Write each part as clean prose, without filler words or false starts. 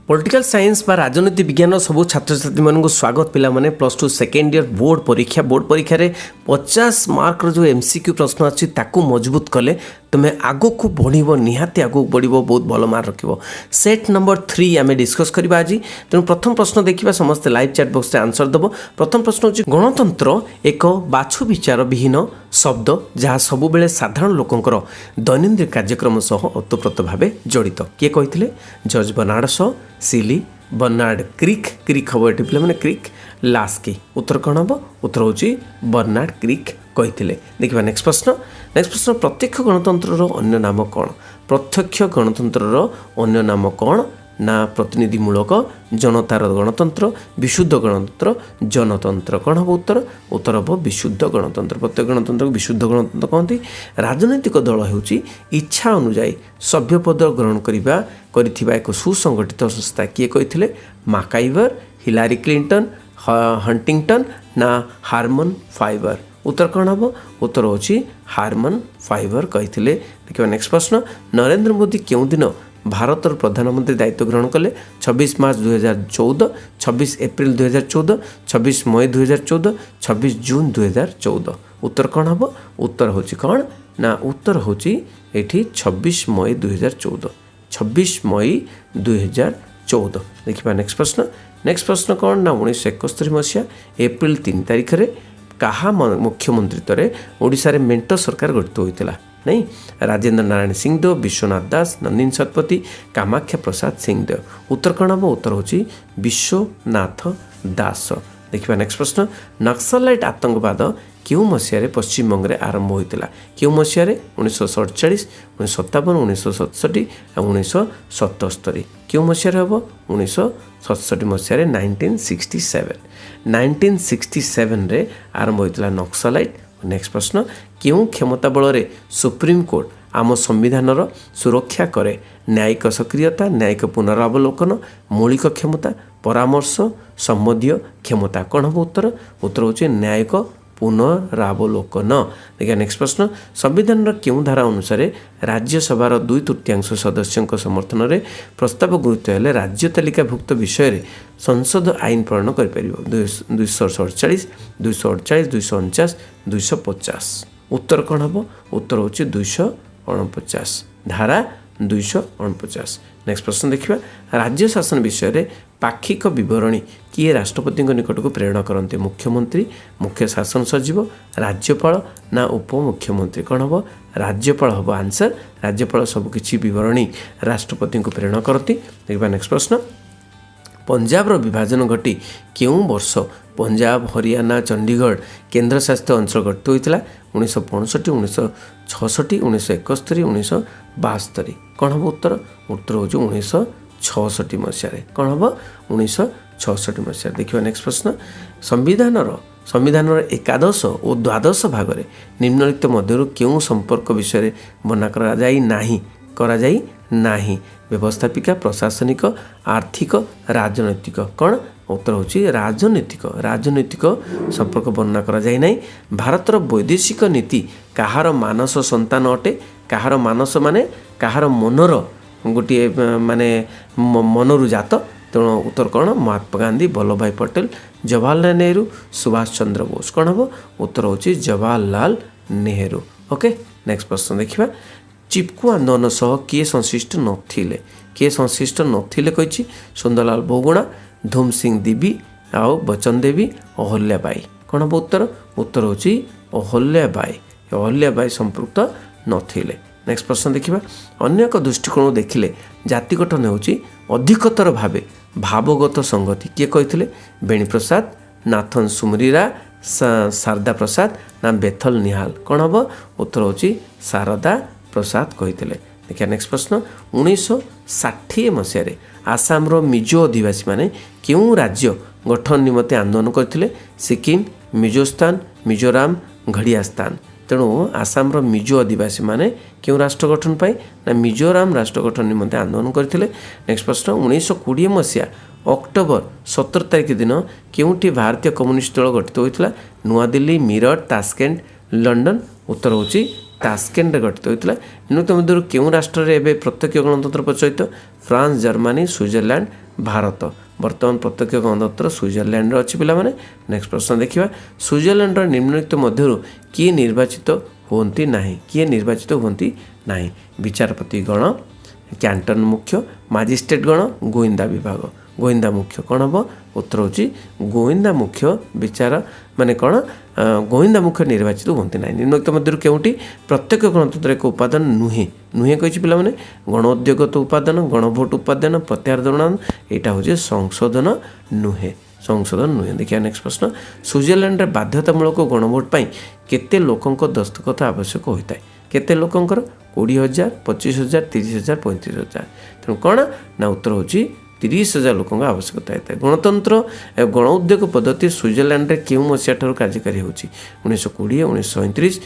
Political science बा राजनीति विज्ञान सब छात्र छात्री मानक स्वागत पिला माने plus two second year board परीक्षा रे 50 मार्क जो एमसीक्यू प्रश्न अच्छी ताकू मजबूत कले तुम्हें आगो को बढ़िबो निहाती आगो बढ़िबो बहुत भल मार्क रखिबो। सेट नंबर 3 आमे डिस्कस करबा आज। तेणु प्रथम प्रश्न देखिबा समस्त लाइव चैट बॉक्स रे आंसर दबो। प्रथम प्रश्न होची गणतंत्र एक बाछु विचार विहीन शब्द जहाँ सबु बेले साधारण लोकंकर दैनंदिन कार्यक्रम सह ओतप्रोत भावे जड़ित। किए कहिथिले? जॉर्ज बर्नार्ड शॉ, सिली, बर्नार्ड क्रिक। क्रिक हम ये पे मैंने क्रिक लास्की। उत्तर कौन हम? उत्तर हूँ बर्नार्ड क्रिक कही। देखिए नेक्स्ट प्रश्न। प्रत्यक्ष गणतंत्र अन्य नाम कौन? प्रत्यक्ष गणतंत्र अन्य नाम कौन ना प्रतिनिधिमूलक जनतार गणतंत्र, विशुद्ध गणतंत्र, जनतंत्र। कौन हम उत्तर? उत्तर हम विशुद्ध गणतंत्र। प्रत्येक गणतंत्र को विशुद्ध गणतंत्र कहते। राजनैतिक दल होची इच्छा अनुजाई सभ्य पद ग्रहण करिथिबा एक सुसंगठित संस्था। किए कहिथिले? मैकाइवर, हिलारी क्लिंटन, हंटिंगटन ना हार्मन फाइबर। उत्तर कौन हम? उत्तर होची हार्मन फाइबर कहिथिले। देखिए नेक्स्ट प्रश्न। नरेंद्र मोदी केउं दिन भारतर प्रधानमंत्री दायित्व ग्रहण कले? 26 मार्च 2014, 26 एप्रिल 2014, 26 मई 2014, 26 जून 2014। उत्तर कौन हम? उत्तर होची कौन ना उत्तर होची एठी 26 मई 2014। 26 मई 2014। देखिए नेक्स्ट प्रश्न कौन ना 1971 मसीहा एप्रिल 3 तारिख रे कहा मुख्यमंत्रित्व ओडिशा रे मेंट सरकार गठित होइतिला? नहीं, राजेंद्र नारायण सिंहदेव, विश्वनाथ दास, नंदिन शतपथी, कामाख्या प्रसाद सिंहदेव। उत्तर कौन हम? उत्तर होची विश्वनाथ दास। देखिए नेक्स्ट प्रश्न। नक्सलाइट आतंकवाद क्यों मसीह पश्चिमबंग में आरंभ होता? क्यों मसीह? 1947, 1957, 1967 और 1977। क्यों मसीह हम? 1967 मसीह 1967 रे आरंभ होता नक्सलाइट। नेक्स्ट प्रश्न। क्यों क्षमता बल रे सुप्रीम कोर्ट आम संविधान सुरक्षा करे? न्यायिक सक्रियता, न्यायिक पुनरावलोकन, मौलिक क्षमता, परामर्श, सम्बन्धीय क्षमता। कौन हम उत्तर? उत्तर होचे न्यायिक पुनरावलोकन। देखिए नेक्स्ट प्रश्न। संविधान क्यों धारा अनुसार राज्यसभार 2/3 सदस्यों समर्थन में प्रस्ताव गृहीत हेले राज्य तालिकाभुक्त विषय संसद आईन प्रणयन कर 247, 248, 249, 250। उत्तर कौन हम? उत्तर होची 249, धारा 249। नेक्स्ट प्रश्न देखिए। राज्य शासन विषय में पाक्षिक विवरणी किए राष्ट्रपति निकट को प्रेरण करते? मुख्यमंत्री, मुख्य शासन सचिव, राज्यपाल ना उपमुख्यमंत्री? कौन हम? राज्यपाल हम आंसर। राज्यपाल सबकि विवरणी राष्ट्रपति को प्रेरण करती। देखिए नेक्स्ट प्रश्न। पंजाब विभाजन घटी क्यों वर्ष पंजाब, हरियाणा, चंडीगढ़ केन्द्र शासित अंचल गठित होता? 1965, 1966, 1971, 1972। कौन हम उत्तर? उत्तर हो 1966 मसीह। कौन हम? 1966 मसीह। देखिए नेक्स्ट प्रश्न। संविधान एकादश और द्वादश भाग में निम्नलिखित मध्य क्यों संपर्क विषय बना करा जाई नाही? व्यवस्थापिका, प्रशासनिक, आर्थिक, राजनैतिक। कौन? उत्तर होची राजनैतिक संपर्क वर्णना करा जाई नहीं। भारतर वैदेशिक नीति कहार मानस संतान अटे? कहार मानस माने कहार मनर गोटे माने मनरु जात। तेणु उत्तर कौन? महात्मा गांधी, वल्लभ भाई पटेल, जवाहरलाल नेहरू, सुभाष चंद्र बोस। कौन हम? उत्तर होची जवाहरलाल नेहरू। ओके नेक्स्ट प्रश्न देखिए। चिपकू आंदोलन सह किए संश्लिष्ट नथिले? किए संश्लिष्ट नथिले कही? सुंदरलाल बहुगुणा, धूम सिंह देवी आउ बचन देवी, अहल्याबाई। कौन हम उत्तर? उत्तर होची अहल्याबाई संपृक्त नथिले। नेक्स्ट प्रश्न देखिए। अन्य एक दृष्टिकोण देखिले जाति गठन होची अधिकतर भावे भावगत संगति। किए कही? बेणीप्रसाद, नाथन सुमरीरा, शारदा प्रसाद ना बेथल निहाल? कौन हम? उत्तर होची शारदा प्रसाद कही। देखिए नेक्स्ट प्रश्न। 1960 मसीह आसाम मिजो आदिवासी माने क्यों राज्य गठन निमंते आंदोलन करते? सिक्किम, मिजोस्तान, मिजोराम, घड़ियास्तान। तेणु आसाम मिजो आदिवासी माने क्यों राष्ट्र गठन पाई ना मिजोराम राष्ट्र गठन निमंते आंदोलन करते? नेक्स्ट प्रश्न। 1920 मसीहा अक्टोबर 17 तारिख दिन क्योंठी भारतीय कम्युनिस्ट दल गठित होता? नुआदिल्ली, मीरठ, तास्केंट, लंडन। उत्तर होची तास्केंड गठित होता है। निम्नलिखित मध्य क्यों राष्ट्र में एवं प्रत्यक्ष गणतंत्र प्रचलित? France, Germany, Switzerland, Bharat. बर्तमान प्रत्यक्ष गणतंत्र स्विट्जरलैंड अच्छी पे। नेक्स्ट प्रश्न देखा, स्विट्जरलैंड निम्नलिखित मध्य किए निर्वाचित होती ना? किए निर्वाचित होती ना? विचारपति गण, कैंटन मुख्य, मजिस्ट्रेट गण, गोइंदा विभाग। गोइंदा मुख्य कौन हम? उत्तर होची गोइंदा मुख्य विचार माने कौन? गोइंदा मुख्य निर्वाचित होती ना। निम्नलिखित मध्य केउटी प्रत्यक्ष गणतंत्र एक उपादान नुहे? नुहे कही पे गण उद्योगत उपादान, गणभोट उपादान, प्रत्याहार दौरान यहाँ हूँ संशोधन नुहे। संशोधन नुहे। देखिए नेक्स्ट प्रश्न, स्विट्जरलैंड में बाध्यतामूलक गणभोट पर केते लोकंक दस्तखत आवश्यक होता है? केते लोकंकर? 20,000, 25,000, 30,000, 35,000। तेणु कौन ना? उत्तर होची 30,000 लोकों आवश्यकता होता है। गणतंत्र एवं गण उद्योग पद्धति स्विट्जरलैंड में क्यों मसीहा ठार कार्यकारी होची? 1920, 1937,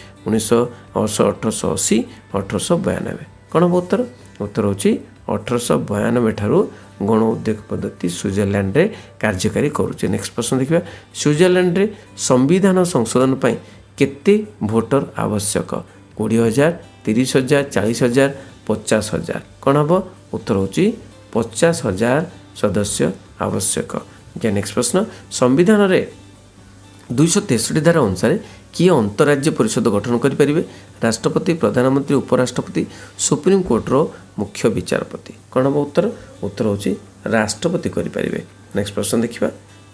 1880, 1892। कौन हम उत्तर? उत्तर होची 1892 ठारू गण उद्योग पद्धति स्विट्जरलैंड में कार्यकारी करुचे। नेक्स्ट प्रश्न देखिए, स्विट्जरलैंड में संविधान संशोधन पर केते भोटर आवश्यक? 20,000, 30,000, 40,000, 50,000। कौन हम? उत्तर होची 50,000 सदस्य आवश्यक। क्या नेक्स्ट प्रश्न, संविधान रे 263 धारा अनुसार किए अंतराज्य परिषद गठन करें? राष्ट्रपति, प्रधानमंत्री, उपराष्ट्रपति, सुप्रीम कोर्टर मुख्य विचारपति। कौन हम? उत्तर? उत्तर होची राष्ट्रपति करें। नेक्स्ट प्रश्न देखिए,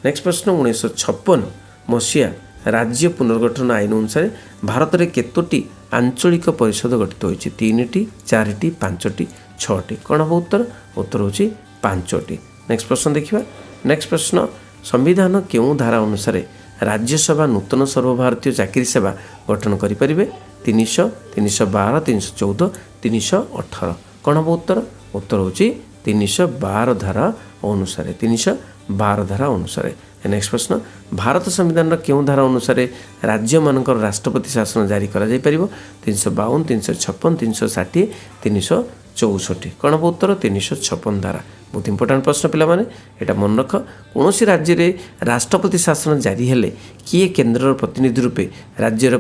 नेक्स्ट प्रश्न 1956 मसीहा राज्य पुनर्गठन आईन अनुसार भारत में केतोटी आंचलिक परिषद गठित होती? 3टी, 4टी, 5टी, 6टी। कौन हम? उत्तर? उत्तर होची 5टी। नेक्स्ट प्रश्न देखिए, नेक्स्ट प्रश्न, संविधान क्यों धारा अनुसार राज्यसभा नूतन सर्वभारतीय चाकरी सेवा गठन करें? 300, 312, 314, 318। कौन हम? उत्तर? उत्तर होची 312 धारा अनुसार। 312 धारा अनुसार। नेक्स्ट प्रश्न, भारत संविधान क्यों धारा अनुसार राज्य मानकर राष्ट्रपति शासन जारी करा जाय परिबो? 352, 356, 360, 364। कौन हम? उत्तर 356 धारा। बहुत इंपोर्टाट प्रश्न पिला माने एटा मन रख। कौन राज्य में राष्ट्रपति शासन जारी हेले किए केन्द्र प्रतिनिधि रूपे राज्यर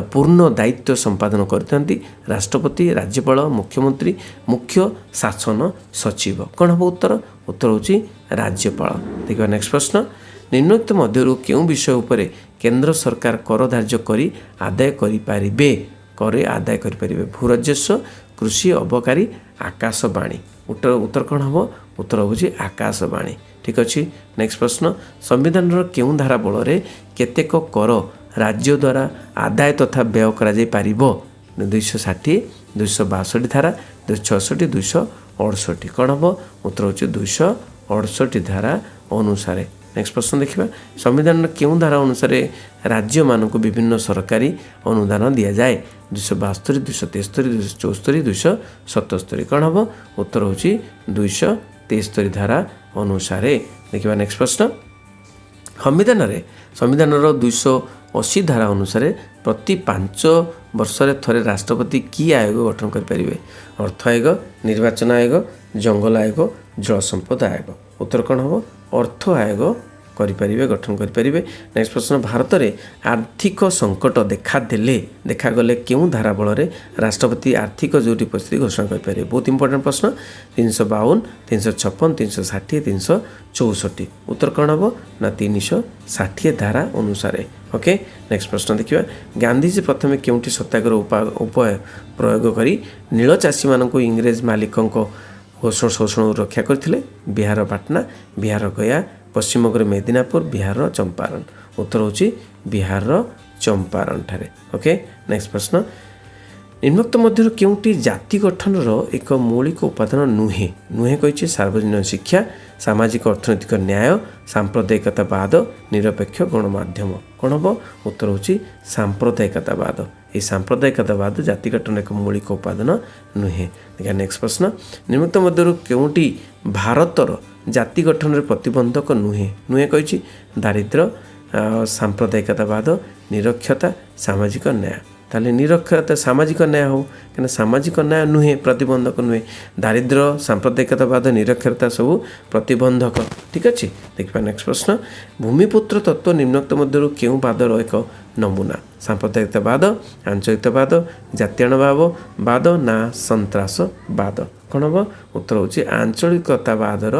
पूर्ण दायित्व संपादन करते? राष्ट्रपति, राज्यपाल, मुख्यमंत्री, मुख्य शासन सचिव। कौन हम? उत्तर? उत्तर होची राज्यपाल। देखिए नेक्स्ट प्रश्न, निम्नलिखित मध्य क्यों विषय उपर केंद्र सरकार कर धार्य करी आदाय करें? करे आदाय करें? भूराजस्व, कृषि, अबकारी, आकाशवाणी। उत्तर उत्तर कौन हम? उत्तर होची आकाशवाणी। ठीक अच्छे। नेक्स्ट प्रश्न, संविधान क्यों धारा बल केतेक कर राज्य द्वारा आदाय तथा व्यय करा जाय पारिबो? 260, 262 धारा, 266, 268। कौन हम? उत्तर होची 268 धारा अनुसार। नेक्स्ट प्रश्न देखिए, संविधान क्यों धारा अनुसार राज्य मानक विभिन्न सरकारी अनुदान दि जाए? 272, 273, 274, 277। कौन हम? उत्तर होची 273 धारा अनुसार। देखिए नेक्स्ट प्रश्न, संविधान 280 धारा अनुसार प्रति 5 वर्ष थे राष्ट्रपति की आयोग गठन करें? अर्थ आयोग, निर्वाचन आयोग, जंगल आयोग, जल संपद आयोग। उत्तर कौन हम? अर्थ आयोग करें, गठन करें। नेक्स्ट प्रश्न, भारत में आर्थिक संकट देखागले क्यों धारा बल राष्ट्रपति आर्थिक जोटी परिस्थिति घोषणा करें? बहुत इंपोर्टेंट प्रश्न। 352, 356, 360, 364। उत्तर कौन हम? ना 360 धारा अनुसार। ओके। नेक्स्ट प्रश्न देखिए, गांधीजी प्रथम क्योंटी सत्याग्रह उपाय प्रयोग कर नील चाषी मान इंग्रेज मालिकों शोषण रक्षा करते? बिहार पाटना, बिहार गया, पश्चिम बंग मेदिनीपुर, बिहार चंपारण। उत्तर होची बिहार चंपारण ठारे। ओके। नेक्स्ट प्रश्न, निम्नोक्त मध्य क्योंटी जाति गठन एक मौलिक उपादान नुहे? नुहे कही सार्वजनिक शिक्षा, सामाजिक अर्थनैतिक न्याय, सांप्रदायिकतावाद, निरपेक्ष गणमाध्यम। कौन हम? उत्तर होची सांप्रदायिकतावाद। ये सांप्रदायिकतावाद जाति गठन एक मौलिक उपादान नुहे। देखा नेक्स्ट प्रश्न, निम्नोक्त मध्य क्योंटी भारतर जाति गठन में प्रतिबंधक नुहे? नुहे कही दारिद्र्य, सांप्रदायिकतावाद, निरक्षरता, सामाजिक न्याय। ताहले निरक्षरता सामाजिक न्याय हो कहीं सामाजिक न्याय नुहे प्रतिबंधक नुहे दारिद्र्य सांप्रदायिकतावाद निरक्षरता सब प्रतिबंधक ठीक अच्छे देखिए नेक्स्ट प्रश्न भूमिपुत्र तत्व निम्नोक्त मध्य क्यों वादर एक नमूना सांप्रदायिकतावाद आंचलिकतावाद जातीयवाद ना सन्त्रासवाद कौन हम उत्तर होची आंचलिकतावादर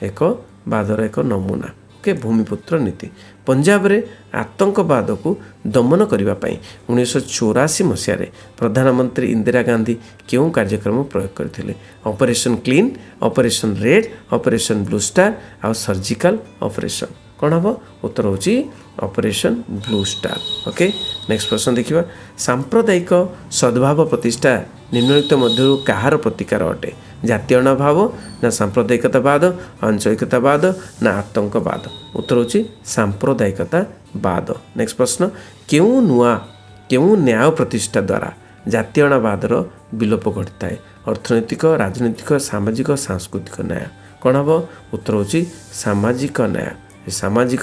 एक नमूना ओके भूमिपुत्र नीति पंजाब रे आतंकवाद को दमन करने 1984 मसीह प्रधानमंत्री इंदिरा गांधी क्यों कार्यक्रम प्रयोग करते operation clean operation red operation blue star और सर्जिकल ऑपरेशन कौन हम उत्तर होची operation blue star okay next प्रश्न देखिए सांप्रदायिक सद्भाव प्रतिष्ठा निम्नलिखित मध्य कहार प्रतिकार अटे जातीयभाव ना सांप्रदायिकतावाद आंचलिकतावाद ना आतंकवाद उत्तर होची सांप्रदायिकतावाद नेक्स्ट प्रश्न क्यों न्याय प्रतिष्ठा द्वारा जातीयवादर विलोप घटी है अर्थनैतिक राजनैतिक सामाजिक सांस्कृतिक न्याय कौन हम उत्तर होची सामाजिक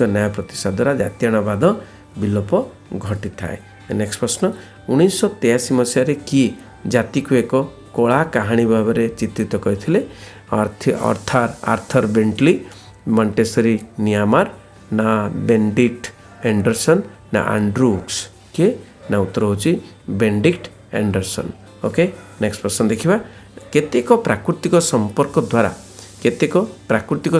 न्याय प्रतिष्ठा द्वारा जातीयवाद विलोप घटी था नेक्स्ट प्रश्न 1983 मसीह किए जाति को एक कला कहानी भाव में चित्रित करते आर्थर बेंटली मॉन्टेसरी नियामार ना बेनेडिक्ट एंडरसन ना एंड्रूक्स किए ना उत्तर होची बेनेडिक्ट एंडरसन ओके नेक्स्ट प्रश्न देखिए केतेक प्राकृतिक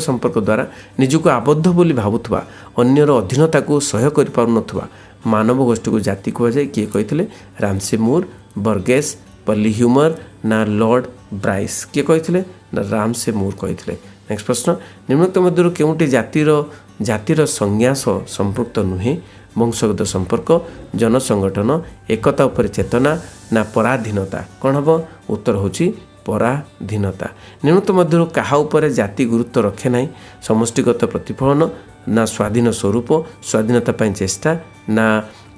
संपर्क द्वारा निजक आबद्ध बोली भावुवा अन्यर अधीनता को सह्य कर पारुनथुवा मानव गोष्ठी को जाति कहुए किए कहते रामसे मूर बर्गेस पल्ली ह्यूमर ना लॉर्ड ब्राइस किए कहते ना रामसे मूर कहते नेक्स्ट प्रश्न निम्नोक्त मध्य केउटी जातिर संन्यास संपृक्त नुहे वंशगत संपर्क जनसंगठन एकता उपर चेतना ना पराधीनता कौन हम उत्तर होची पराधीनता निम्नोक्त मध्य कहा उपर जाति गुरुत्व रखे ना समष्टिगत प्रतिफलन ना स्वाधीन स्वरूप स्वाधीनता पाई चेष्टा ना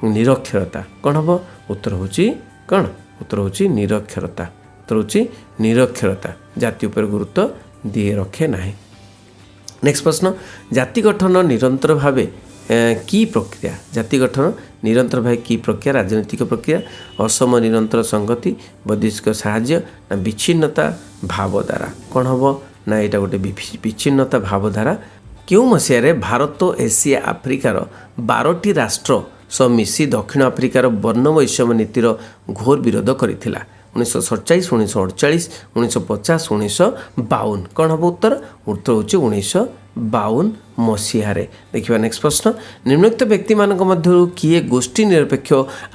निरक्षरता कौन हम उत्तर होची कौन उत्तर होची निरक्षरता उत्तर होची निरक्षरता जाति उपर गुरुत्व दिए रखे ना नेक्स्ट प्रश्न जाति गठन निरंतर भावे की प्रक्रिया जाति गठन निरंतर भाव की प्रक्रिया राजनीतिक प्रक्रिया असम निरंतर संगति वैदेशिक साहाय्य ना विच्छिन्नता भावधारा कौन हम ना यहाँ गोटे विच्छिन्नता भावधारा क्यों मसीह भारत एशिया आफ्रिकार 12टी राष्ट्र सह मिसी दक्षिण आफ्रिकार वर्णवैषम्य नीतिर घोर विरोध करथिला 1947 1948 1950 1952 कौन हम उत्तर उत्तर होची 1952 मसीह देखिए नेक्स्ट प्रश्न निम्नलिखित व्यक्ति मानक मध्य किए गोष्ठी निरपेक्ष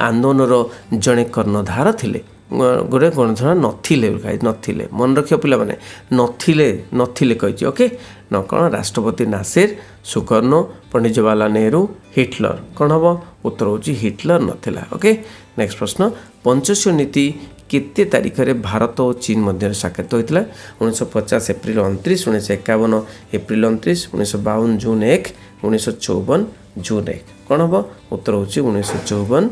आंदोलन जड़े कर्णधार थिले गोटे कर्णधार नथिले मन रखियो पिला माने नथिले कहिछि ओके न कौन राष्ट्रपति नासिर सुकर्णो पंडित जवाहरलाल नेहरू हिटलर कौन हम उत्तर होची हिटलर नथिला ओके नेक्स्ट प्रश्न पंचशील नीति केते तारीख रे भारत और चीन मध्य साक्षात होता 1950 एप्रिल 29 1951 एप्रिल 29 1952 जून 1 1954 जून 1 कौन हम उत्तर होची 1954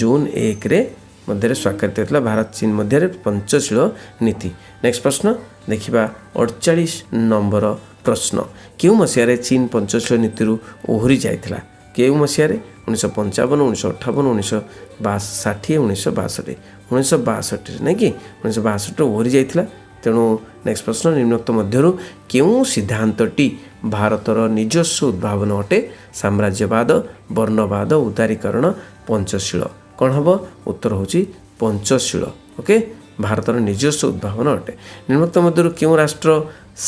जून 1 रे मध्य स्वाक्षरित होता भारत चीन मध्य पंचशील नीति नेक्स्ट प्रश्न देखिबा 48 नंबर प्रश्न क्यों मसीह चीन पंचशील नीति ओहरी जाइथिला क्यों मसीह 1955 1958 1960 1962 नहीं कि 1962 ओहरी जाइथिला तेणु नेक्स्ट प्रश्न निम्नोक्त मध्य क्यों सिद्धांतटी भारतर निजस्व उद्भावन अटे साम्राज्यवाद वर्णवाद उदारीकरण पंचशील कौन हम उत्तर होची पंचशील ओके भारतर निजस्व उद्भावन अटे निम्नोक्त मध्य क्यों राष्ट्र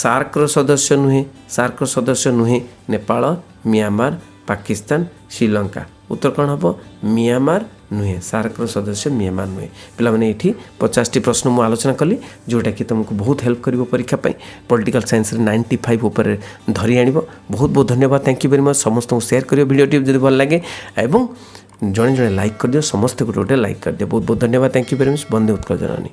सार्कर सदस्य नुहे नेपाल म्यांमार पाकिस्तान श्रीलंका उत्तर कौन हम म्यांमार नुहे सार्कर सदस्य म्यांमार नुहे पे ये 50टी प्रश्न मुझे आलोचना कली जोटा कि तुमको बहुत हेल्प कर परीक्षा पॉलिटिकल साइंस 95 उपर धरी आण बहुत बहुत धन्यवाद थैंक यू वेरी मच समस्त शेयर करियो वीडियो टी जब भल लगे एवं जड़े जड़े लाइक कर दियो समस्त गोटे लाइक कर दियो बहुत बहुत धन्यवाद थैंक यू वेरी मच बंदे उत्कल जननी।